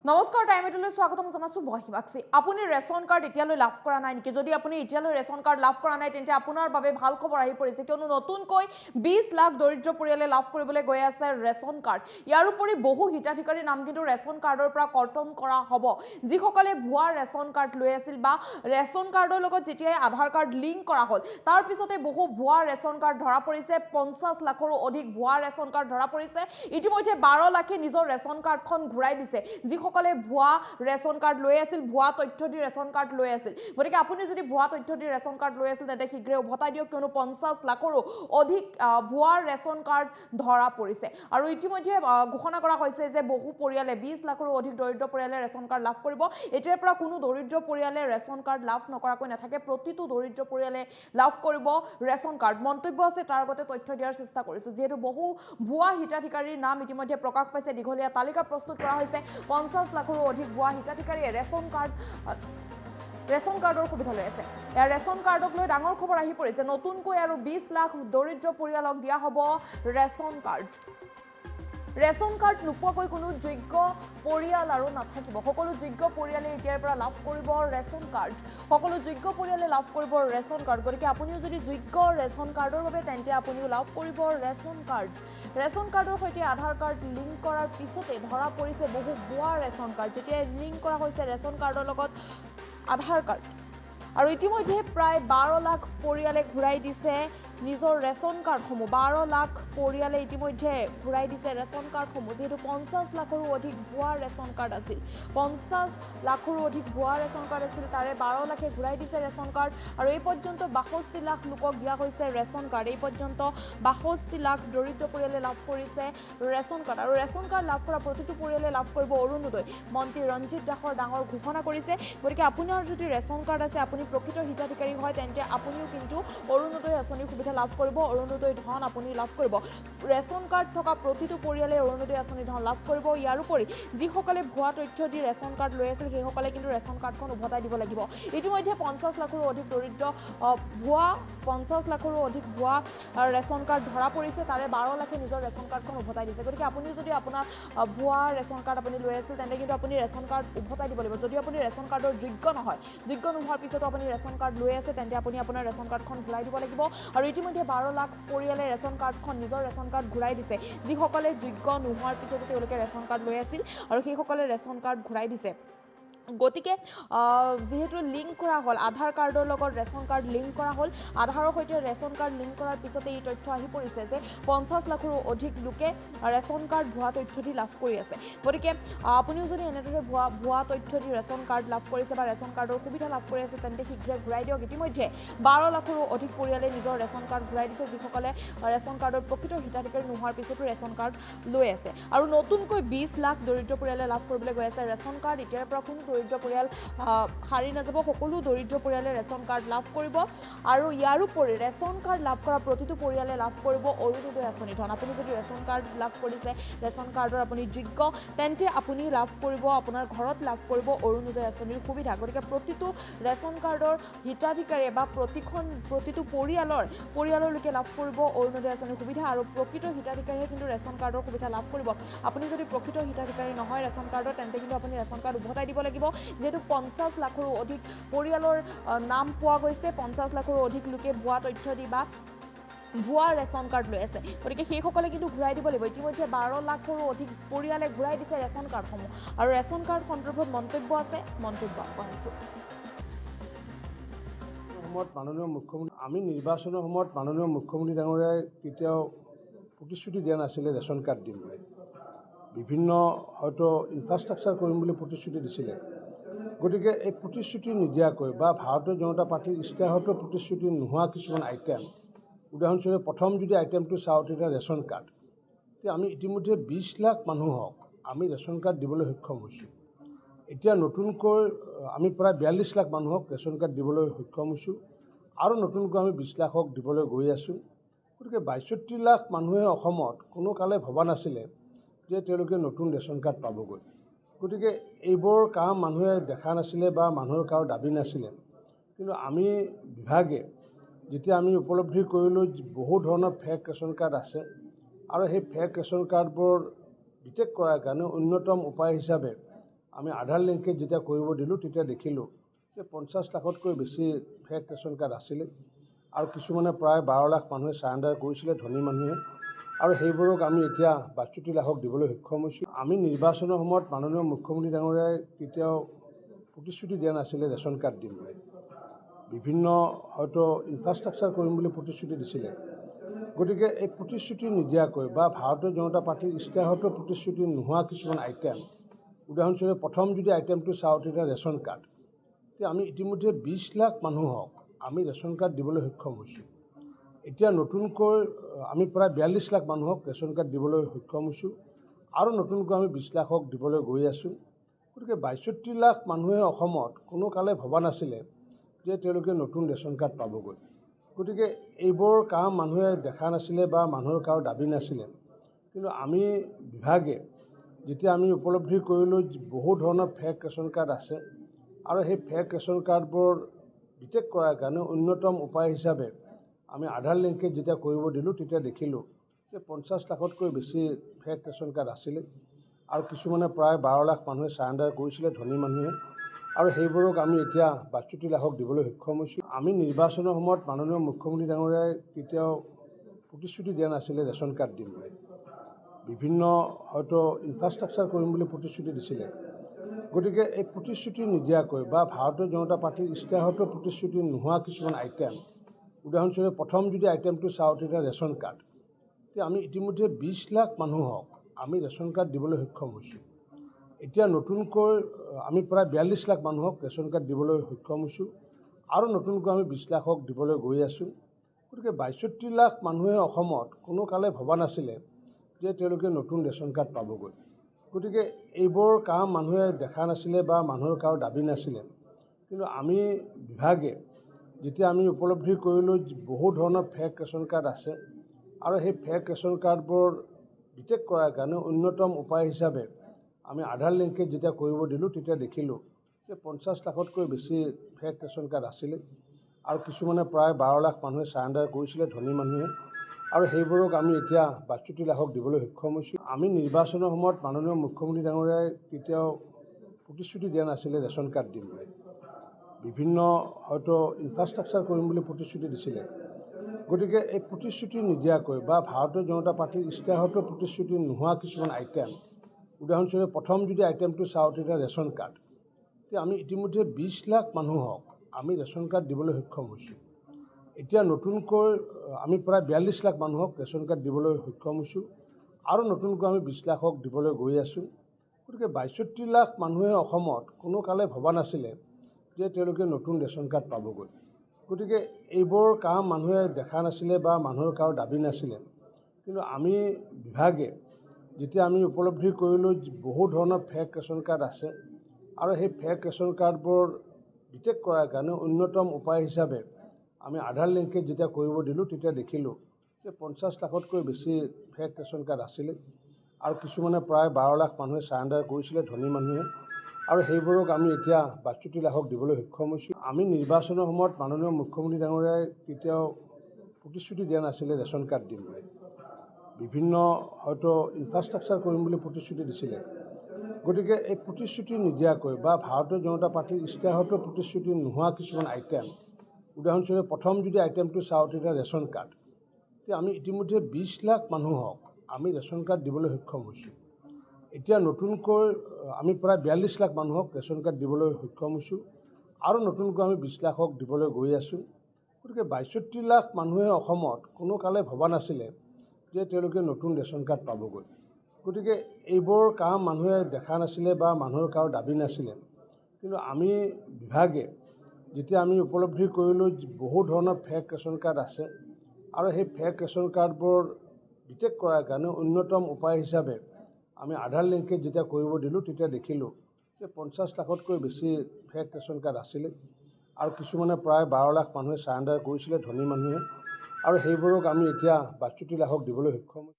নমস্কাৰ টাইমেটলৈ স্বাগতম জনাইছো বহিবাক্সি আপুনি ৰেচন কাৰ্ড এতিয়ালৈ লাভ কৰা নাই নেকি যদি আপুনি এতিয়ালৈ ৰেচন কাৰ্ড লাভ কৰা নাই তেন্তে আপোনাৰ বাবে ভাল খবৰ আহি পৰিছে কিয়নো নতুনকৈ 20 লাখ দৰিদ্ৰ পৰিয়ালে লাভ কৰিবলৈ গৈ আছে ৰেচন কাৰ্ড ইয়াৰ উপৰি বহু হিতাধিকাৰীৰ নাম কিন্তু ৰেচন কাৰ্ডৰ পৰা কৰ্তন কৰা হ'ব যিসকলে ভুৱা ৰেচন কাৰ্ড লৈ আছিল বা ৰেচন কাৰ্ডৰ লগত যেতিয়া আধাৰ কাৰ্ড লিংক কৰা হ'ল তাৰ পিছতে বহু ভুৱা ৰেচন কাৰ্ড ধৰা পৰিছে 50 লাখৰো অধিক ভুৱা ৰেচন কাৰ্ড ধৰা পৰিছে ইতিমধ্যে 12 লাখে নিজৰ ৰেচন কাৰ্ডখন ঘূৰাই দিছে যিসকলে ভুৱা ৰেচন কাৰ্ড লৈ আছিল ভুৱা তথ্য দি ৰেচন কাৰ্ড লৈ আছিল গতিকে আপুনি যদি ভুৱা তথ্য দি ৰেচন কাৰ্ড লৈ আছিল তেন্তে শীঘ্ৰে উভতাই দিয়ক কিয়নো 50 লাখৰো অধিক ভুৱা ৰেচন কাৰ্ড ধৰা পৰিছে আৰু ইতিমধ্যে ঘোষণা কৰা হৈছে যে বহু পৰিয়ালে 20 লাখৰো অধিক দৰিদ্ৰ পৰিয়ালে ৰেচন কাৰ্ড লাভ কৰিব এতিয়াৰ পৰা কোনো দৰিদ্ৰ পৰিয়ালে ৰেচন কাৰ্ড লাভ নকৰাকৈ নাথাকে প্ৰতিটো দৰিদ্ৰ পৰিয়ালে লাভ কৰিব ৰেচন কাৰ্ড মন্তব্য আছে তাৰ আগতে তথ্য দিয়াৰ চেষ্টা কৰিছো যেহেতু বহু ভুৱা হিতাধিকাৰীৰ নাম ইতিমধ্যে প্ৰকাশ পাইছে দীঘলীয়া তালিকা প্ৰস্তুত কৰা হৈছে 50 লাখৰো অধিক ভুৱা হিতাধিকাৰীয়ে ৰেচন কাৰ্ডৰ সুবিধা লৈ আছে ইয়াৰ ৰেচন কাৰ্ডক লৈ ডাঙৰ খবৰ আহি পৰিছে নতুনকৈ আৰু 20 লাখ দৰিদ্ৰ পৰিয়ালক দিয়া হ'ব ৰেচন কাৰ্ড নোপোৱাকৈ কোনো যোগ্য পৰিয়াল আৰু নাথাকিব সকলো যোগ্য পৰিয়ালে এতিয়াৰ পৰা লাভ কৰিব ৰেচন কাৰ্ড সকলো যোগ্য পৰিয়ালে লাভ কৰিব ৰেচন কাৰ্ড গতিকে আপুনিও যদি যোগ্য ৰেচন কাৰ্ডৰ বাবে তেন্তে আপুনিও লাভ কৰিব ৰেচন কাৰ্ডৰ সৈতে আধাৰ কাৰ্ড লিংক কৰাৰ পিছতে ধৰা পৰিছে বহু ভুৱা ৰেচন কাৰ্ড যেতিয়া লিংক কৰা হৈছে ৰেচন কাৰ্ডৰ লগত আধাৰ কাৰ্ড আৰু ইতিমধ্যে প্ৰায় 12 লাখ পৰিয়ালে ঘূৰাই দিছে নিজৰ ৰেচন কাৰ্ডসমূহ 12 লাখ পৰিয়ালে ইতিমধ্যে ঘূৰাই দিছে ৰেচন কাৰ্ডসমূহ যেহেতু 50 লাখৰো অধিক ভুৱা ৰেচন কাৰ্ড আছিল 50 লাখৰো অধিক ভুৱা ৰেচন কাৰ্ড আছিল তাৰে 12 লাখে ঘূৰাই দিছে ৰেচন কাৰ্ড আৰু এই পৰ্যন্ত 62 লাখ লোকক দিয়া হৈছে ৰেচন কাৰ্ড এই পৰ্যন্ত 62 লাখ দৰিদ্ৰ পৰিয়ালে লাভ কৰিছে ৰেচন কাৰ্ড আৰু ৰেচন কাৰ্ড লাভ কৰা প্ৰতিটো পৰিয়ালে লাভ কৰিব অৰুণোদয় মন্ত্ৰী ৰঞ্জিত দাসৰ ডাঙৰ ঘোষণা কৰিছে গতিকে আপোনাৰ যদি ৰেচন কাৰ্ড আছে আপুনি প্ৰকৃত হিতাধিকাৰী হয় তেন্তে আপুনিও কিন্তু অৰুণোদয় আঁচনিৰ সুবিধা লাভ কৰিব অৰুণোদয় ধন আপুনি লাভ কৰিব ৰেচন কাৰ্ড থকা প্ৰতিটো পৰিয়ালে অৰুণোদয় আঁচনি ধন লাভ কৰিব ইয়াৰ উপৰি যিসকলে ভুৱা তথ্য দি ৰেচন কাৰ্ড লৈ আছিল সেইসকলে কিন্তু ৰেচন কাৰ্ডখন উভতাই দিব লাগিব ইতিমধ্যে 50 লাখৰো অধিক দৰিদ্ৰ ভুৱা 50 লাখৰো অধিক ভুৱা ৰেচন কাৰ্ড ধৰা পৰিছে তাৰে 12 লাখে নিজৰ ৰেচন কাৰ্ডখন উভতাই দিছে গতিকে আপুনি যদি আপোনাৰ ভুৱা ৰেচন কাৰ্ড আপুনি লৈ আছিল তেন্তে কিন্তু আপুনি ৰেচন কাৰ্ড উভতাই দিব লাগিব যদি আপুনি ৰেচন কাৰ্ডৰ যোগ্য নহয় যোগ্য নোহোৱাৰ পিছতো আপুনি ৰেচন কাৰ্ড লৈ আছে তেন্তে আপুনি আপোনাৰ ৰেচন কাৰ্ডখন ঘূৰাই দিব লাগিব আৰু ইতিমধ্যে 12 লাখ পৰিয়ালে ৰেচন কাৰ্ডখন নিজৰ ৰেচন কাৰ্ড ঘূৰাই দিছে যিসকলে যোগ্য নোহোৱাৰ পিছতো তেওঁলোকে ৰেচন কাৰ্ড লৈ আছিল আৰু সেইসকলে ৰেচন কাৰ্ড ঘূৰাই দিছে গতিকে যেহেতু লিংক কৰা হ'ল আধাৰ কাৰ্ডৰ লগত ৰেচন কাৰ্ড লিংক কৰা হ'ল আধাৰৰ সৈতে ৰেচন কাৰ্ড লিংক কৰাৰ পিছতে এই তথ্য আহি পৰিছে যে 50 লাখৰো অধিক লোকে ৰেচন কাৰ্ড ভুৱা তথ্য দি লাভ কৰি আছে গতিকে আপুনিও যদি এনেদৰে ভুৱা তথ্য দি ৰেচন কাৰ্ড লাভ কৰিছে বা ৰেচন কাৰ্ডৰ সুবিধা লাভ কৰি আছে তেন্তে শীঘ্ৰে ঘূৰাই দিয়ক ইতিমধ্যে 12 লাখৰো অধিক পৰিয়ালে নিজৰ ৰেচন কাৰ্ড ঘূৰাই দিছে যিসকলে ৰেচন কাৰ্ডৰ প্ৰকৃত হিতাধিকাৰী নোহোৱাৰ পিছতো ৰেচন কাৰ্ড লৈ আছে আৰু নতুনকৈ 20 লাখ দৰিদ্ৰ পৰিয়ালে লাভ কৰিবলৈ গৈ আছে ৰেচন কাৰ্ড এতিয়াৰ পৰা কোনো দৰিদ্ৰ পৰিয়াল হাৰি নাযাব সকলো দৰিদ্ৰ পৰিয়ালে ৰেচন কাৰ্ড লাভ কৰিব আৰু ইয়াৰ উপৰি ৰেচন কাৰ্ড লাভ কৰা প্ৰতিটো পৰিয়ালে লাভ কৰিব অৰুণোদয় আঁচনি ধন আপুনি যদি ৰেচন কাৰ্ড লাভ কৰিছে ৰেচন কাৰ্ডৰ আপুনি যোগ্য তেন্তে আপুনি লাভ কৰিব আপোনাৰ ঘৰত লাভ কৰিব অৰুণোদয় আঁচনিৰ সুবিধা গতিকে প্ৰতিটো ৰেচন কাৰ্ডৰ হিতাধিকাৰীয়ে বা প্ৰতিটো পৰিয়াললৈকে লাভ কৰিব অৰুণোদয় আঁচনিৰ সুবিধা আৰু প্ৰকৃত হিতাধিকাৰীয়ে কিন্তু ৰেচন কাৰ্ডৰ সুবিধা লাভ কৰিব আপুনি যদি প্ৰকৃত হিতাধিকাৰী নহয় ৰেচন কাৰ্ডৰ তেন্তে কিন্তু আপুনি ৰেচন কাৰ্ড উভতাই দিব লাগিব যেহেতু 50 লাখৰো অধিক পৰিয়ালৰ নাম পোৱা গৈছে 50 লাখৰো অধিক লোকে ভুৱা তথ্য দি বা ভুৱা ৰেচন কাৰ্ড লৈ আছে গতিকে সেইসকলে কিন্তু ঘূৰাই দিব লাগিব ইতিমধ্যে 12 লাখৰো অধিক পৰিয়ালে ঘূৰাই দিছে ৰেচন কাৰ্ডসমূহ আৰু ৰেচন কাৰ্ড সন্দৰ্ভত মন্তব্য আছে মন্তব্য আগবঢ়াইছোঁ সময়ত মাননীয় মুখ্যমন্ত্ৰী আমি নিৰ্বাচনৰ সময়ত মাননীয় মুখ্যমন্ত্ৰী ডাঙৰীয়াই কেতিয়াও প্ৰতিশ্ৰুতি দিয়া নাছিলে ৰেচন কাৰ্ড দিম বুলি বিভিন্ন হয়তো ইনফ্ৰাষ্ট্ৰাকচাৰ কৰিম বুলি প্ৰতিশ্ৰুতি দিছিলে গতিকে এই প্ৰতিশ্ৰুতি নিদিয়াকৈ বা ভাৰতীয় জনতা পাৰ্টীৰ ইস্তাহাৰতো প্ৰতিশ্ৰুতি নোহোৱা কিছুমান আইটেম উদাহৰণস্বৰূপে প্ৰথম যদি আইটেমটো চাওঁ তেতিয়া ৰেচন কাৰ্ড এতিয়া আমি ইতিমধ্যে 20 লাখ মানুহক আমি ৰেচন কাৰ্ড দিবলৈ সক্ষম হৈছোঁ এতিয়া নতুনকৈ আমি প্ৰায় 42 লাখ মানুহক ৰেচন কাৰ্ড দিবলৈ সক্ষম হৈছোঁ আৰু নতুনকৈ আমি 20 লাখক দিবলৈ গৈ আছোঁ গতিকে 62 লাখ মানুহে অসমত কোনো কালে ভবা নাছিলে যে তেওঁলোকে নতুন ৰেচন কাৰ্ড পাবগৈ গতিকে এইবোৰ কাম মানুহে দেখা নাছিলে বা মানুহৰ কাৰো দাবী নাছিলে কিন্তু আমি বিভাগে যেতিয়া আমি উপলব্ধি কৰিলোঁ বহু ধৰণৰ ফেক ৰেচন কাৰ্ড আছে আৰু সেই ফেক ৰেচন কাৰ্ডবোৰ ডিটেক্ট কৰাৰ কাৰণে অন্যতম উপায় হিচাপে আমি আধাৰ লিংকেজ যেতিয়া কৰিব দিলোঁ তেতিয়া দেখিলোঁ যে 50 লাখতকৈ বেছি ফেক ৰেচন কাৰ্ড আছিলে আৰু কিছুমানে প্ৰায় 12 লাখ মানুহে চাৰেণ্ডাৰ কৰিছিলে ধনী মানুহে আৰু সেইবোৰক আমি এতিয়া 62 লাখক দিবলৈ সক্ষম হৈছোঁ। আমি নিৰ্বাচনৰ সময়ত মাননীয় মুখ্যমন্ত্ৰী ডাঙৰীয়াই কেতিয়াও প্ৰতিশ্ৰুতি দিয়া নাছিলে ৰেচন কাৰ্ড দিম বুলি। বিভিন্ন হয়তো ইনফ্ৰাষ্ট্ৰাকচাৰ কৰিম বুলি প্ৰতিশ্ৰুতি দিছিলে। গতিকে এই প্ৰতিশ্ৰুতি নিদিয়াকৈ বা ভাৰতীয় জনতা পাৰ্টীৰ ইস্তাহাৰতো প্ৰতিশ্ৰুতি নোহোৱা কিছুমান আইটেম, উদাহৰণস্বৰূপে প্ৰথম যদি আইটেমটো চাওঁ তেতিয়া ৰেচন কাৰ্ড, তেতিয়া আমি ইতিমধ্যে 20 লাখ মানুহক আমি ৰেচন কাৰ্ড দিবলৈ সক্ষম হৈছোঁ। এতিয়া নতুনকৈ আমি প্ৰায় 42 লাখ মানুহক ৰেচন কাৰ্ড দিবলৈ সক্ষম হৈছোঁ আৰু নতুনকৈ আমি 20 লাখক দিবলৈ গৈ আছোঁ। গতিকে 62 লাখ মানুহে অসমত কোনো কালে ভবা নাছিলে যে তেওঁলোকে নতুন ৰেচন কাৰ্ড পাবগৈ। গতিকে এইবোৰ কাম মানুহে দেখা নাছিলে বা মানুহৰ কাৰো দাবী নাছিলে। কিন্তু আমি বিভাগে যেতিয়া আমি উপলব্ধি কৰিলোঁ বহু ধৰণৰ ফেক ৰেচন কাৰ্ড আছে আৰু সেই ফেক ৰেচন কাৰ্ডবোৰ ডিটেক্ট কৰাৰ কাৰণে অন্যতম উপায় হিচাপে আমি আধাৰ লিংকেজ যেতিয়া কৰিব দিলোঁ তেতিয়া দেখিলোঁ যে 50 লাখতকৈ বেছি ফেক ৰেচন কাৰ্ড আছিলে আৰু কিছুমানে প্ৰায় 12 লাখ মানুহে চাৰেণ্ডাৰ কৰিছিলে ধনী মানুহে আৰু সেইবোৰক আমি এতিয়া 62 লাখক দিবলৈ সক্ষম হৈছোঁ। আমি নিৰ্বাচনৰ সময়ত মাননীয় মুখ্যমন্ত্ৰী ডাঙৰীয়াই কেতিয়াও প্ৰতিশ্ৰুতি দিয়া নাছিলে ৰেচন কাৰ্ড দিম বুলি। বিভিন্ন হয়তো ইনফ্ৰাষ্ট্ৰাকচাৰ কৰিম বুলি প্ৰতিশ্ৰুতি দিছিলে। গতিকে এই প্ৰতিশ্ৰুতি নিদিয়াকৈ বা ভাৰতীয় জনতা পাৰ্টীৰ ইস্তাহাৰতো প্ৰতিশ্ৰুতি নোহোৱা কিছুমান আইটেম, উদাহৰণস্বৰূপে প্ৰথম যদি আইটেমটো চাওঁ তেতিয়া ৰেচন কাৰ্ড, তেতিয়া আমি ইতিমধ্যে 20 লাখ মানুহক আমি ৰেচন কাৰ্ড দিবলৈ সক্ষম হৈছোঁ। এতিয়া নতুনকৈ আমি প্ৰায় 42 লাখ মানুহক ৰেচন কাৰ্ড দিবলৈ সক্ষম হৈছোঁ আৰু নতুনকৈ আমি 20 লাখক দিবলৈ গৈ আছোঁ। গতিকে 62 লাখ মানুহে অসমত কোনো কালে ভবা নাছিলে যে তেওঁলোকে নতুন ৰেচন কাৰ্ড পাবগৈ। গতিকে এইবোৰ কাম মানুহে দেখা নাছিলে বা মানুহৰ কাৰো দাবী নাছিলে। কিন্তু আমি বিভাগে যেতিয়া আমি উপলব্ধি কৰিলোঁ বহু ধৰণৰ ফেক ৰেচন কাৰ্ড আছে আৰু সেই ফেক ৰেচন কাৰ্ডবোৰ ডিটেক্ট কৰাৰ কাৰণে অন্যতম উপায় হিচাপে আমি আধাৰ লিংকেজ যেতিয়া কৰিব দিলোঁ তেতিয়া দেখিলোঁ যে 50 লাখতকৈ বেছি ফেক ৰেচন কাৰ্ড আছিলে আৰু কিছুমানে প্ৰায় 12 লাখ মানুহে চাৰেণ্ডাৰ কৰিছিলে ধনী মানুহে আৰু সেইবোৰক আমি এতিয়া 62 লাখক দিবলৈ সক্ষম হৈছোঁ। আমি নিৰ্বাচনৰ সময়ত মাননীয় মুখ্যমন্ত্ৰী ডাঙৰীয়াই কেতিয়াও প্ৰতিশ্ৰুতি দিয়া নাছিলে ৰেচন কাৰ্ড দিম বুলি। বিভিন্ন হয়তো ইনফ্ৰাষ্ট্ৰাকচাৰ কৰিম বুলি প্ৰতিশ্ৰুতি দিছিলে। গতিকে এই প্ৰতিশ্ৰুতি নিদিয়াকৈ বা ভাৰতীয় জনতা পাৰ্টীৰ ইস্তাহাৰতো প্ৰতিশ্ৰুতি নোহোৱা কিছুমান আইটেম, উদাহৰণস্বৰূপে প্ৰথম যদি আইটেমটো চাওঁ তেতিয়া ৰেচন কাৰ্ড, তেতিয়া আমি ইতিমধ্যে 20 লাখ মানুহক আমি ৰেচন কাৰ্ড দিবলৈ সক্ষম হৈছোঁ। এতিয়া নতুনকৈ আমি প্ৰায় 42 লাখ মানুহক ৰেচন কাৰ্ড দিবলৈ সক্ষম হৈছোঁ আৰু নতুনকৈ আমি 20 লাখক দিবলৈ গৈ আছোঁ। গতিকে 62 লাখ মানুহে অসমত কোনো কালে ভবা নাছিলে যে তেওঁলোকে নতুন ৰেচন কাৰ্ড পাবগৈ। গতিকে এইবোৰ কাম মানুহে দেখা নাছিলে বা মানুহৰ কাৰো দাবী নাছিলে। কিন্তু আমি বিভাগে যেতিয়া আমি উপলব্ধি কৰিলোঁ বহু ধৰণৰ ফেক ৰেচন কাৰ্ড আছে আৰু সেই ফেক ৰেচন কাৰ্ডবোৰ ডিটেক্ট কৰাৰ কাৰণে অন্যতম উপায় হিচাপে আমি আধাৰ লিংকেজ যেতিয়া কৰিব দিলোঁ তেতিয়া দেখিলোঁ যে 50 লাখতকৈ বেছি ফেক ৰেচন কাৰ্ড আছিলে আৰু কিছুমানে প্ৰায় 12 লাখ মানুহে চাৰেণ্ডাৰ কৰিছিলে ধনী মানুহে আৰু সেইবোৰক আমি এতিয়া 62 লাখক দিবলৈ সক্ষম হৈছোঁ। আমি নিৰ্বাচনৰ সময়ত মাননীয় মুখ্যমন্ত্ৰী ডাঙৰীয়াই কেতিয়াও প্ৰতিশ্ৰুতি দিয়া নাছিলে ৰেচন কাৰ্ড দিম বুলি। বিভিন্ন হয়তো ইনফ্ৰাষ্ট্ৰাকচাৰ কৰিম বুলি প্ৰতিশ্ৰুতি দিছিলে। গতিকে এই প্ৰতিশ্ৰুতি নিদিয়াকৈ বা ভাৰতীয় জনতা পাৰ্টীৰ ইস্তাহাৰতো প্ৰতিশ্ৰুতি নোহোৱা কিছুমান আইটেম, উদাহৰণস্বৰূপে প্ৰথম যদি আইটেমটো চাওঁ তেতিয়া ৰেচন কাৰ্ড, তেতিয়া আমি ইতিমধ্যে 20 লাখ মানুহক আমি ৰেচন কাৰ্ড দিবলৈ সক্ষম হৈছোঁ। এতিয়া নতুনকৈ আমি প্ৰায় 42 লাখ মানুহক ৰেচন কাৰ্ড দিবলৈ সক্ষম হৈছোঁ আৰু নতুনকৈ আমি 20 লাখক দিবলৈ গৈ আছোঁ। গতিকে 62 লাখ মানুহে অসমত কোনো কালে ভবা নাছিলে যে তেওঁলোকে নতুন ৰেচন কাৰ্ড পাবগৈ। গতিকে এইবোৰ কাম মানুহে দেখা নাছিলে বা মানুহৰ কাৰো দাবী নাছিলে। কিন্তু আমি বিভাগে যেতিয়া আমি উপলব্ধি কৰিলোঁ বহু ধৰণৰ ফেক ৰেচন কাৰ্ড আছে আৰু সেই ফেক ৰেচন কাৰ্ডবোৰ ডিটেক্ট কৰাৰ কাৰণে অন্যতম উপায় হিচাপে আমি আধাৰ লিংকেজ যেতিয়া কৰিব দিলোঁ তেতিয়া দেখিলোঁ যে 50 লাখতকৈ বেছি ফেক ৰেচন কাৰ্ড আছিলে আৰু কিছুমানে প্ৰায় 12 লাখ মানুহে চাৰেণ্ডাৰ কৰিছিলে ধনী মানুহে আৰু সেইবোৰক আমি এতিয়া 62 লাখক দিবলৈ সক্ষম হৈছোঁ।